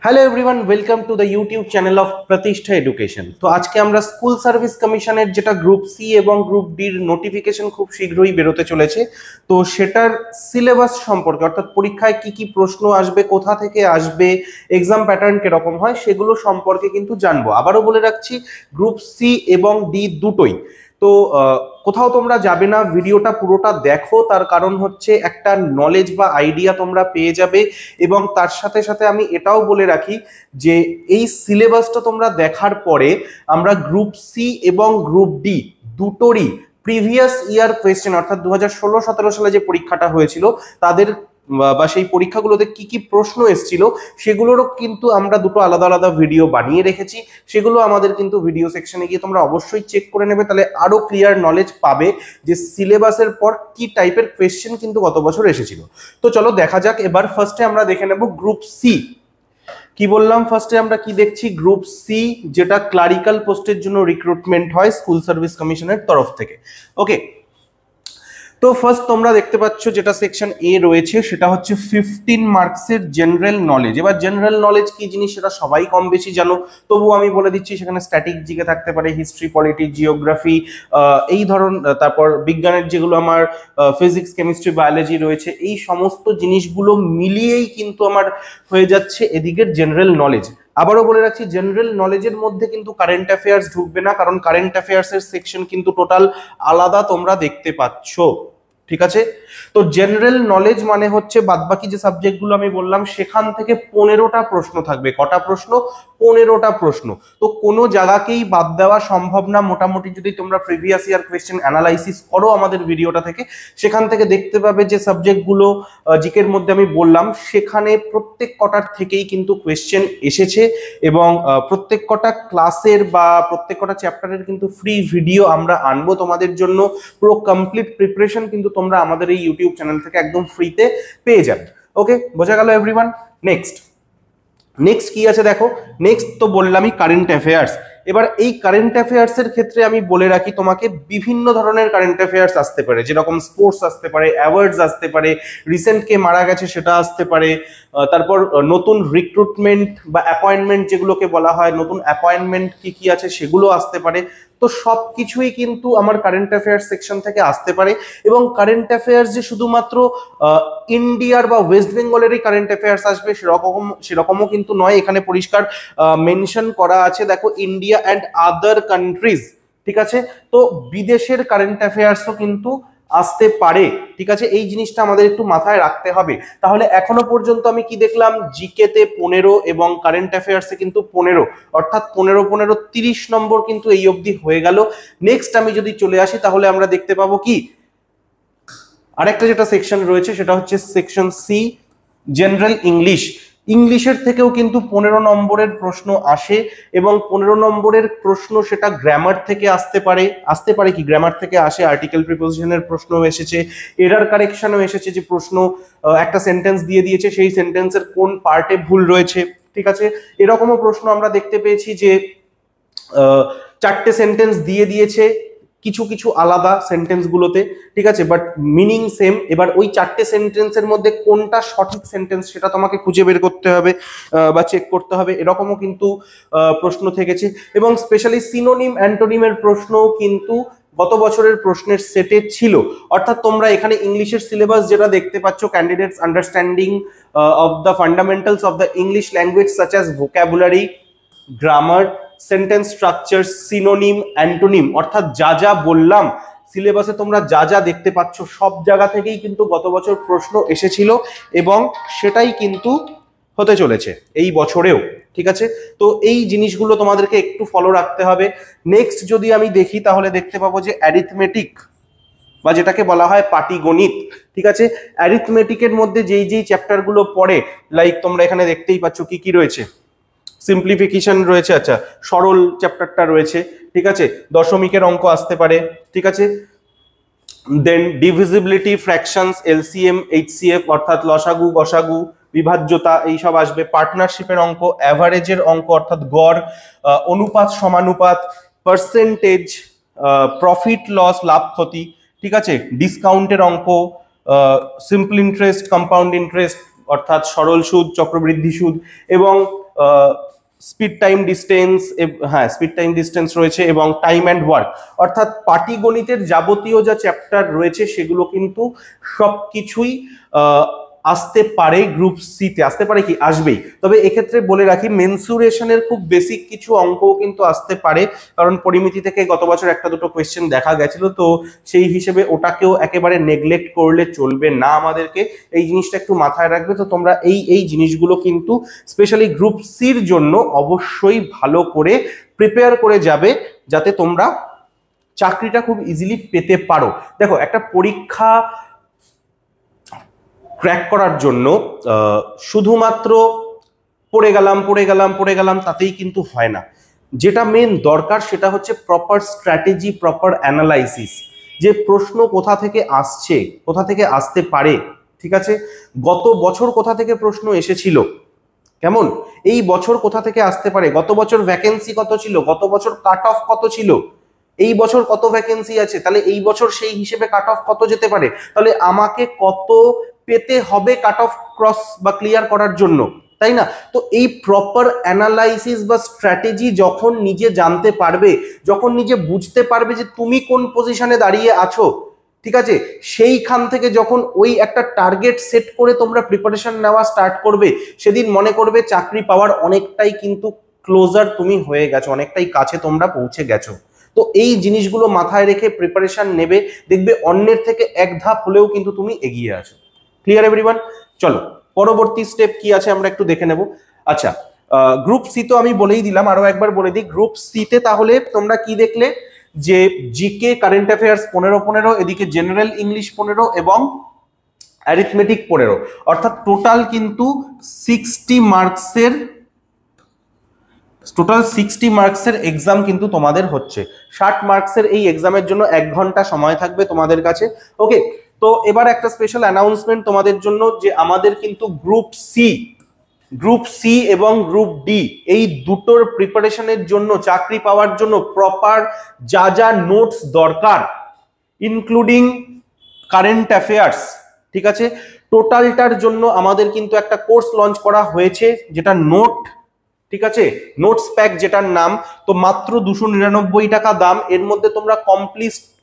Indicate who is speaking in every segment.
Speaker 1: Hello everyone, welcome to the YouTube channel of প্রতিষ্ঠা education. তো আজকে আমরা স্কুল সার্ভিস কমিশনের যেটা গ্রুপ সি এবং গ্রুপ ডির নোটিফিকেশন খুব শীঘ্রই বেরোতে চলেছে, তো সেটার সিলেবাস সম্পর্কে অর্থাৎ পরীক্ষায় কি কি প্রশ্ন আসবে, কোথা থেকে আসবে, এক্সাম প্যাটার্ন কিরকম হয় সেগুলো সম্পর্কে কিন্তু জানবো। আবারও বলে রাখছি, গ্রুপ সি এবং ডি দুটোই। তো কোথাও তোমরা যাবে না, ভিডিওটা পুরোটা দেখো, তার কারণ হচ্ছে একটা নলেজ বা আইডিয়া তোমরা পেয়ে যাবে। এবং তার সাথে সাথে আমি এটাও বলে রাখি যে এই সিলেবাসটা তোমরা দেখার পরে আমরা গ্রুপ সি এবং গ্রুপ ডি দুটোরই প্রিভিয়াস ইয়ার কোয়েশ্চেন অর্থাৎ 2016-17 সালে যে পরীক্ষাটা হয়েছিল তাদের বা সেই পরীক্ষাগুলোতে কি কি প্রশ্ন এসেছিল সেগুলোরও কিন্তু আমরা দুটো আলাদা আলাদা ভিডিও বানিয়ে রেখেছি। সেগুলো আমাদের কিন্তু ভিডিও সেকশনে গিয়ে তোমরা অবশ্যই চেক করে নেবে, তাহলে আরো ক্লিয়ার নলেজ পাবে যে সিলেবাসের পর কি টাইপের কোয়েশ্চেন কিন্তু গত বছর এসেছিল। তো চলো দেখা যাক। এবার ফার্স্টে আমরা দেখে নেব গ্রুপ সি। কি বললাম, ফার্স্টে আমরা কি দেখছি, গ্রুপ সি, যেটা ক্লারিক্যাল পোস্টের জন্য রিক্রুটমেন্ট হয় স্কুল সার্ভিস কমিশনের তরফ থেকে। ওকে, তো ফার্স্ট তোমরা দেখতে পাচ্ছ যেটা সেকশন এ রয়েছে সেটা হচ্ছে 15 মার্কসের জেনারেল নলেজ। এবার জেনারেল নলেজ কি জিনিস সেটা সবাই কম বেশি জানো, তবু আমি বলে দিচ্ছি সেখানে স্ট্যাটিক জিকে থাকতে পারে, হিস্ট্রি, পলিটি, জিওগ্রাফি, এই ধরন, তারপর বিজ্ঞানের যেগুলো আমার ফিজিক্স, কেমিস্ট্রি, বায়োলজি রয়েছে, এই সমস্ত জিনিসগুলো মিলিয়েই কিন্তু আমার হয়ে যাচ্ছে এদিকের জেনারেল নলেজ। আবারও বলে রাখছি, জেনারেল নলেজের মধ্যে কিন্তু কারেন্ট অ্যাফেয়ার্স ঢুকবে না, কারণ কারেন্ট অ্যাফেয়ার্স এর সেকশন কিন্তু টোটাল আলাদা তোমরা দেখতে পাচ্ছ। ঠিক আছে, তো জেনারেল নলেজ মানে হচ্ছে বাদবাকি যে সাবজেক্টগুলো আমি বললাম সেখান থেকে 15টা প্রশ্ন থাকবে। কটা প্রশ্ন? 15টা প্রশ্ন। তো কোনো জায়গাকেই বাদ দেওয়া সম্ভব না। মোটামুটি যদি তোমরা প্রিভিয়াস ইয়ার কোয়েশ্চেন অ্যানালাইসিস করো আমাদের ভিডিওটা থেকে, সেখান থেকে দেখতে পাবে যে সাবজেক্টগুলো জিকের মধ্যে আমি বললাম সেখানে প্রত্যেক কটার থেকেই কিন্তু কোয়েশ্চেন এসেছে। এবং প্রত্যেক কটা ক্লাসের বা প্রত্যেক কটা চ্যাপ্টারের কিন্তু ফ্রি ভিডিও আমরা আনবো তোমাদের জন্য। পুরো কমপ্লিট প্রিপারেশন কিন্তু তোমরা আমাদের এই ইউটিউব চ্যানেল থেকে একদম ফ্রিতে পেয়ে যাবে। ওকে, বোঝা গেল এভরিওয়ান? নেক্সট কি আছে দেখো, নেক্সট তো বললামই কারেন্ট অ্যাফেয়ার্স। এবার এই কারেন্ট অ্যাফেয়ার্স এর ক্ষেত্রে আমি বলে রাখি তোমাকে বিভিন্ন ধরনের কারেন্ট অ্যাফেয়ার্স আসতে পারে, যেরকম স্পোর্টস আসতে পারে, অ্যাওয়ার্ডস আসতে পারে, রিসেন্ট কে মারা গেছে সেটা আসতে পারে, তারপর নতুন রিক্রুটমেন্ট বা অ্যাপয়েন্টমেন্ট যেগুলোকে বলা হয়, নতুন অ্যাপয়েন্টমেন্ট কি কি আছে সেগুলো আসতে পারে। তো সবকিছুই কিন্তু আমার কারেন্ট অ্যাফেয়ার্স সেকশন থেকে আসতে পারে। এবং কারেন্ট অ্যাফেয়ার্স যে শুধুমাত্র ইন্ডিয়ার বা ওয়েস্ট বেঙ্গলেরই কারেন্ট অ্যাফেয়ার্স আসবে সেরকমও কিন্তু নয়। এখানে পরিষ্কার মেনশন করা আছে, দেখো, ইন্ডিয়া অ্যান্ড আদার কান্ট্রিজ। ঠিক আছে, তো বিদেশের কারেন্ট অ্যাফেয়ার্সও কিন্তু আসতে পারে। ঠিক আছে, এই জিনিসটা আমাদের একটু মাথায় রাখতে হবে। তাহলে এখনো পর্যন্ত আমি কি দেখলাম, জিকে তে 15 এবং কারেন্ট অ্যাফেয়ার্সে কিন্তু 15, অর্থাৎ 15 30 নম্বর কিন্তু এই অবধি হয়ে গেল। নেক্সট আমি যদি চলে আসি তাহলে আমরা দেখতে পাবো কি, আরেকটা যেটা সেকশন রয়েছে সেটা হচ্ছে সেকশন সি, জেনারেল ইংলিশ। ইংলিশের থেকেও কিন্তু 15 নম্বরের প্রশ্ন আসে। এবং 15 নম্বরের প্রশ্ন সেটা গ্রামার থেকে আসতে পারে কি, গ্রামার থেকে আসে, আর্টিকেল প্রিপোজিশনের প্রশ্ন এসেছে, এরার কারেকশনও এসেছে, যে প্রশ্ন একটা সেন্টেন্স দিয়ে দিয়েছে সেই সেন্টেন্সের কোন পার্টে ভুল রয়েছে। ঠিক আছে, এরকমও প্রশ্ন আমরা দেখতে পেয়েছি যে 4টে সেন্টেন্স দিয়ে দিয়েছে, কিছু কিছু আলাদা সেন্টেন্স গুলোতে, ঠিক আছে, বাট মিনিং সেম। এবার ওই 4টে সেন্টেন্সের মধ্যে কোনটা সঠিক সেন্টেন্স সেটা তোমাকে খুঁজে বের করতে হবে বা চেক করতে হবে, এরকমও কিন্তু প্রশ্ন থেকেছে। এবং স্পেশালি সিনোনিম অ্যান্টোনিমের প্রশ্নও কিন্তু গত বছরের প্রশ্নের সেটে ছিল। অর্থাৎ তোমরা এখানে ইংলিশের সিলেবাস যেটা দেখতে পাচ্ছ, candidates understanding of the fundamentals of the English language such as vocabulary, grammar, sentence structure, synonym, antonym, অর্থাৎ যা যা বললাম সিলেবাসে তোমরা যা যা দেখতে পাচ্ছ সব জায়গা থেকেই কিন্তু গত বছর প্রশ্ন এসেছিল এবং সেটাই কিন্তু হতে চলেছে এই বছরেও। ঠিক আছে, তো এই জিনিসগুলো তোমাদেরকে একটু ফলো রাখতে হবে। নেক্সট যদি আমি দেখি তাহলে দেখতে পাবো যে অ্যারিথমেটিক বা যেটাকে বলা হয় পাটিগণিত। ঠিক আছে, অ্যারিথমেটিকের মধ্যে যেই যেই চ্যাপ্টারগুলো পড়ে, লাইক তোমরা এখানে দেখতেই পাচ্ছ কি কি রয়েছে, সিম্পলিফিকেশন রয়েছে, আচ্ছা, সরল চ্যাপ্টারটা রয়েছে। ঠিক আছে, দশমিকের অঙ্ক আসতে পারে। ঠিক আছে, দেন ডিভিজিবিলিটি, ফ্র্যাকশনস, এলসিএম, এইচসিএফ অর্থাৎ লসাগু, গসাগু, বিভাজ্যতা, এইসব আসবে। পার্টনারশিপের অঙ্ক, অ্যাভারেজের অঙ্ক অর্থাৎ গড়, অনুপাত, সমানুপাত, পার্সেন্টেজ, প্রফিট লস, লাভ ক্ষতি। ঠিক আছে, ডিসকাউন্টের অঙ্ক, সিম্পল ইন্টারেস্ট, কম্পাউন্ড ইন্টারেস্ট অর্থাৎ সরল সুদ, চক্রবৃদ্ধি সুদ, এবং স্পিড টাইম ডিস্টেন্স, হ্যাঁ স্পিড টাইম ডিস্টেন্স রয়েছে, এবং টাইম অ্যান্ড ওয়ার্ক, অর্থাৎ পাটিগণিতের যাবতীয় যা চ্যাপ্টার রয়েছে সেগুলো কিন্তু সবকিছুই আসতে পারে গ্রুপ সি তে, আসতে পারে কি আসবেই। তবে এক্ষেত্রে বলে রাখি মেনসুরেশনের খুব বেসিক কিছু অঙ্কও কিন্তু আসতে পারে, কারণ পরিমিতি থেকে গত বছর একটা দুটো কোয়েশ্চেন দেখা গেছিল, তো সেই হিসেবে ওটাকেও একেবারে নেগলেক্ট করলে চলবে না আমাদেরকে, এই জিনিসটা একটু মাথায় রাখবে। তো তোমরা এই জিনিসগুলো কিন্তু স্পেশালি গ্রুপ সির জন্য অবশ্যই ভালো করে প্রিপেয়ার করে যাবে, যাতে তোমরা চাকরিটা খুব ইজিলি পেতে পারো। দেখো একটা পরীক্ষা ক্র্যাক করার জন্য শুধুমাত্র পড়ে গেলাম তাতেই কিন্তু হয় না। যেটা মেন দরকার সেটা হচ্ছে প্রপার স্ট্র্যাটেজি, প্রপার অ্যানালাইসিস, যে প্রশ্ন কোথা থেকে আসছে, কোথা থেকে আসতে পারে, ঠিক আছে, গত বছর কোথা থেকে প্রশ্ন এসেছিল, কেমন, এই বছর কোথা থেকে আসতে পারে, গত বছর ভ্যাকেন্সি কত ছিল, গত বছর কাট অফ কত ছিল, এই বছর কত ভ্যাকেন্সি আছে, তাহলে এই বছর সেই হিসেবে কাট অফ কত যেতে পারে, তাহলে আমাকে কত পেতে হবে কাট অফ ক্রস বা ক্লিয়ার করার জন্য, তাই না? তো এই প্রপার অ্যানালাইসিস বা স্ট্র্যাটেজি যখন নিজে জানতে পারবে, যখন নিজে বুঝতে পারবে যে তুমি কোন পজিশনে দাঁড়িয়ে আছো, ঠিক আছে, সেইখান থেকে যখন ওই একটা টার্গেট সেট করে তোমরা প্রিপারেশন নেওয়া স্টার্ট করবে, সেদিন মনে করবে চাকরি পাওয়ার অনেকটাই কিন্তু ক্লোজার তুমি হয়ে গেছো, অনেকটাই কাছে তোমরা পৌঁছে গেছো। তো এই জিনিসগুলো মাথায় রেখে প্রিপারেশন নেবে, দেখবে অন্যের থেকে এক ধাপ হলেও কিন্তু তুমি এগিয়ে আছো। Clear everyone? চলো পরবর্তী স্টেপ কি আছে আমরা একটু দেখে নেব। আচ্ছা, গ্রুপ সি তো আমি বলেই দিলাম, আরো একবার বলে দিই, গ্রুপ সি তে তাহলে তোমরা কি দেখলে, যে জিকে কারেন্ট অ্যাফেয়ার্স 15, এদিকে জেনারেল ইংলিশ 15 এবং অ্যারিথমেটিক 15, অর্থাৎ টোটাল কিন্তু 60 মার্কসের এক্সাম কিন্তু তোমাদের হচ্ছে। 60 মার্কসের এই এক্সামের জন্য 1 ঘন্টা সময় থাকবে তোমাদের কাছে। ওকে, তো এবার একটা স্পেশাল অ্যানাউন্সমেন্ট তোমাদের জন্য, যে আমাদের কিন্তু গ্রুপ সি এবং গ্রুপ ডি এই দুটোর প্রিপারেশনের জন্য, চাকরি পাওয়ার জন্য প্রপার যা যা নোটস দরকার, ইনক্লুডিং কারেন্ট অ্যাফেয়ার্স, ঠিক আছে, টোটালটার জন্য আমাদের কিন্তু একটা কোর্স লঞ্চ করা হয়েছে, যেটা নোট, ঠিক আছে, নোটস প্যাক যেটার নাম, তো মাত্র 299 টাকা দাম। এর মধ্যে তোমরা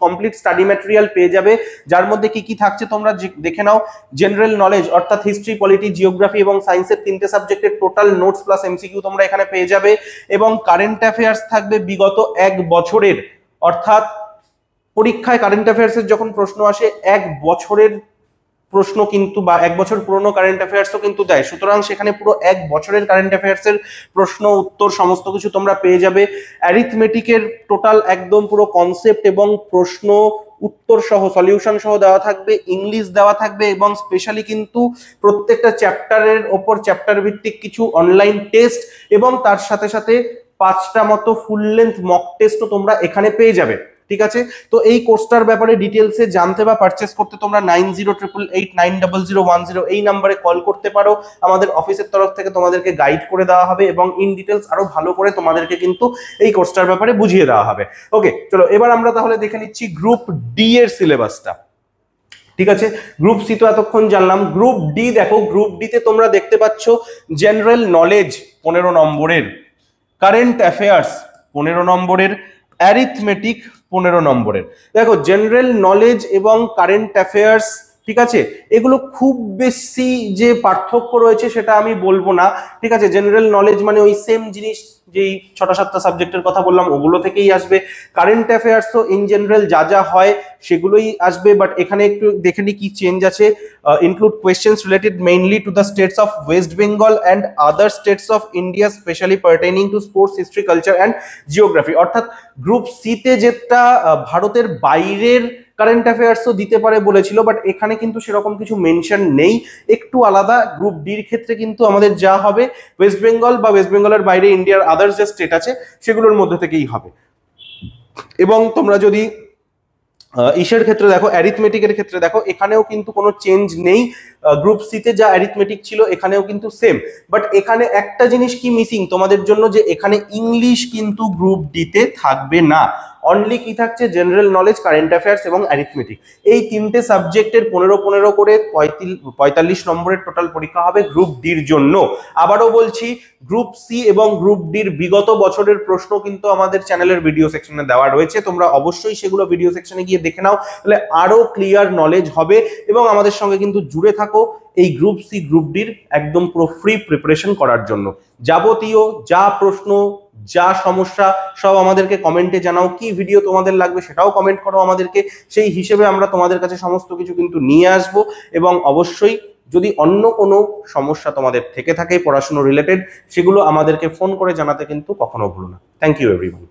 Speaker 1: কমপ্লিট স্টাডি ম্যাটেরিয়াল পেয়ে যাবে, যার মধ্যে কি কি থাকছে তোমরা দেখে নাও। জেনারেল নলেজ অর্থাৎ হিস্ট্রি, পলিটি, জিওগ্রাফি এবং সায়েন্সের 3টে সাবজেক্টের টোটাল নোটস প্লাস এমসিকিউ তোমরা এখানে পেয়ে যাবে, এবং কারেন্ট অ্যাফেয়ার্স থাকবে বিগত 1 বছরের, অর্থাৎ পরীক্ষায় কারেন্ট অ্যাফেয়ার্সের যখন প্রশ্ন আসে 1 বছরের প্রশ্ন কিন্তু, বা 1 বছর পুরনো কারেন্ট অ্যাফেয়ার্সও কিন্তু দেয়, সুতরাং সেখানে পুরো 1 বছরের কারেন্ট অ্যাফেয়ার্সের প্রশ্ন উত্তর সমস্ত কিছু তোমরা পেয়ে যাবে। অ্যারিথমেটিকের টোটাল একদম পুরো কনসেপ্ট এবং প্রশ্ন উত্তর সহ সলিউশন সহ দেওয়া থাকবে, ইংলিশ দেওয়া থাকবে, এবং স্পেশালি কিন্তু প্রত্যেকটা চ্যাপ্টারের ওপর চ্যাপ্টার ভিত্তিক কিছু অনলাইন টেস্ট, এবং তার সাথে সাথে 5টা মতো ফুল লেন্থ মক টেস্টও তোমরা এখানে পেয়ে যাবে, ঠিক আছে। তো এই কোর্সটার ব্যাপারে ডিটেলসে জানতে বা পারচেস করতে তোমরা 9088890010 এই নাম্বারে কল করতে পারো, আমাদের অফিসের তরফ থেকে তোমাদেরকে গাইড করে দেওয়া হবে, এবং ইন ডিটেলস আরো ভালো করে তোমাদেরকে কিন্তু এই কোর্সটার ব্যাপারে বুঝিয়ে দেওয়া হবে। ওকে, চলো এবার আমরা তাহলে দেখে নিচ্ছি গ্রুপ ডি এর সিলেবাসটা, ঠিক আছে। গ্রুপ সি তো এতক্ষণ জানলাম, গ্রুপ ডি দেখো, গ্রুপ ডি তে তোমরা দেখতে পাচ্ছ জেনারেল নলেজ 15 নম্বরের, কারেন্ট অ্যাফেয়ার্স 15 নম্বরের, অ্যারিথমেটিক 15 নম্বরের। দেখো জেনারেল নলেজ এবং কারেন্ট অ্যাফেয়ার্স, ঠিক আছে, এগুলো খুব বেশি যে পার্থক্য রয়েছে সেটা আমি বলবো না, ঠিক আছে। জেনারেল নলেজ মানে ওই সেম জিনিস, যেই 6টা-7টা সাবজেক্টের কথা বললাম ওগুলো থেকেই আসবে। কারেন্ট অ্যাফেয়ার্স তো ইন জেনারেল যা যা হয় সেগুলোই আসবে, বাট এখানে একটু দেখে নি কি চেঞ্জ আছে। Include questions related mainly to the states of West Bengal and other states of India specially pertaining to sports, history, culture and geography. অর্থাৎ গ্রুপ সিতে যেটা ভারতের বাইরের কারেন্ট অ্যাফেয়ার্সও দিতে পারে বলেছিল, বাট এখানে কিন্তু সেরকম কিছু মেনশন নেই, একটু আলাদা। গ্রুপ ডির ক্ষেত্রে কিন্তু আমাদের যা হবে ওয়েস্ট বেঙ্গল বা ওয়েস্ট বেঙ্গলের বাইরে ইন্ডিয়ার আদার্স যে স্টেট আছে সেগুলোর মধ্যে থেকেই হবে। এবং তোমরা যদি ইসের ক্ষেত্রে দেখো, অ্যারিথমেটিকের ক্ষেত্রে দেখো, এখানেও কিন্তু কোনো চেঞ্জ নেই, গ্রুপ সিতে যা অ্যারিথমেটিক ছিল এখানেও কিন্তু সেম, বাট এখানে একটা জিনিস কি মিসিং তোমাদের জন্য, যে এখানে ইংলিশ কিন্তু গ্রুপ ডিতে থাকবে না। অনলি কি থাকছে, জেনারেল নলেজ, কারেন্ট অ্যাফেয়ার্স এবং অ্যারিথমেটিক। এই তিনটে সাবজেক্টের 15 করে 45 নম্বরের টোটাল পরীক্ষা হবে গ্রুপ ডির জন্য। আবারও বলছি, গ্রুপ সি এবং গ্রুপ ডির বিগত বছরের প্রশ্ন কিন্তু আমাদের চ্যানেলের ভিডিও সেকশনে দেওয়া রয়েছে, তোমরা অবশ্যই সেগুলো ভিডিও সেকশনে গিয়ে দেখে নাও, তাহলে আরো ক্লিয়ার নলেজ হবে। এবং আমাদের সঙ্গে কিন্তু জুড়ে থাকো এই গ্রুপ সি গ্রুপ ডির একদম পুরো ফ্রি প্রিপারেশন করার জন্য। যাবতীয় যা প্রশ্ন, যা সমস্যা, সব আমাদেরকে কমেন্টে জানাও। কি ভিডিও তোমাদের লাগবে সেটাও কমেন্ট করো আমাদেরকে, সেই হিসেবে আমরা তোমাদের কাছে সমস্ত কিছু কিন্তু নিয়ে আসব। এবং অবশ্যই যদি অন্য কোনো সমস্যা তোমাদের থেকে থাকে পড়াশোনা রিলেটেড, সেগুলো আমাদেরকে ফোন করে জানাতে কিন্তু কখনো ভুলো না। Thank you everyone.